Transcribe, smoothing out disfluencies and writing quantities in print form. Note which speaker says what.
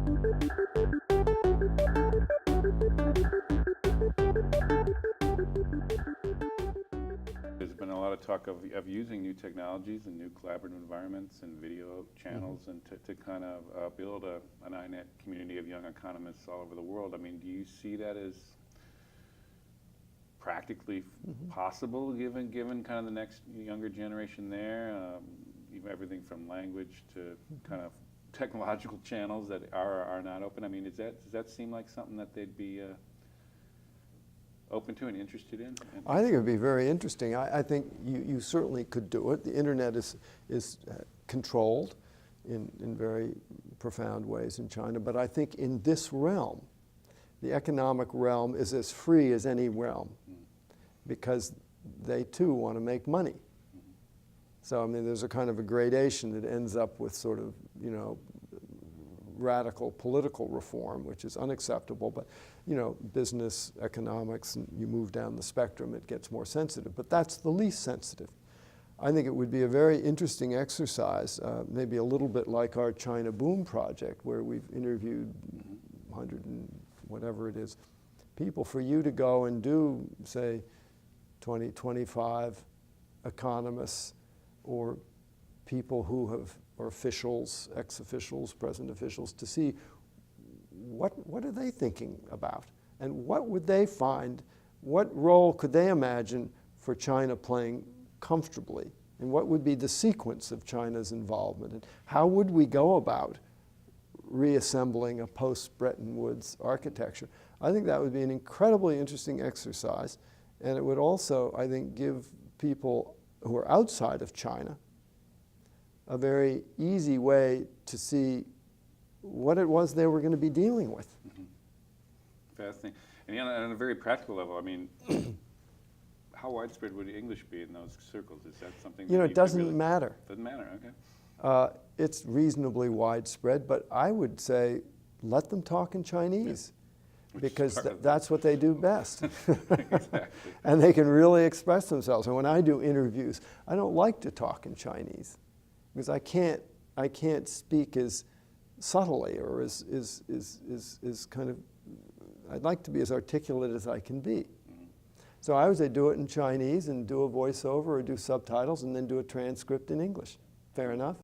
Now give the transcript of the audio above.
Speaker 1: There's been a lot of talk of using new technologies and new collaborative environments and video channels and to kind of build an INET community of young economists all over the world. I mean, do you see that as practically possible given kind of the next younger generation there? Everything from language to kind of technological channels that are not open. I mean, does that seem like something that they'd be open to and interested in?
Speaker 2: I think it would be very interesting. I think you certainly could do it. The internet is controlled in very profound ways in China, but I think in this realm, the economic realm is as free as any realm because they too want to make money. So I mean, there's a kind of a gradation that ends up with sort of, you know, radical political reform, which is unacceptable, but you know, business, economics, and you move down the spectrum, it gets more sensitive, but that's the least sensitive. I think it would be a very interesting exercise, maybe a little bit like our China Boom project, where we've interviewed 100 and whatever it is, people, for you to go and do, say, 20, 25 economists or people who have, or officials, ex-officials, present officials, to see what are they thinking about and what would they find, what role could they imagine for China playing comfortably, and what would be the sequence of China's involvement, and how would we go about reassembling a post-Bretton Woods architecture. I think that would be an incredibly interesting exercise, and it would also, I think, give people who are outside of China a very easy way to see what it was they were going to be dealing with.
Speaker 1: Fascinating. And on a very practical level, I mean, how widespread would English be in those circles? Is that something
Speaker 2: You know,
Speaker 1: that
Speaker 2: it doesn't matter.
Speaker 1: Doesn't matter, okay.
Speaker 2: It's reasonably widespread, but I would say let them talk in Chinese. Yeah. Because that's what they do best.
Speaker 1: Exactly.
Speaker 2: And they can really express themselves. And when I do interviews, I don't like to talk in Chinese because I can't speak as subtly or as kind of, I'd like to be as articulate as I can be. So I would say do it in Chinese and do a voiceover or do subtitles and then do a transcript in English. Fair enough?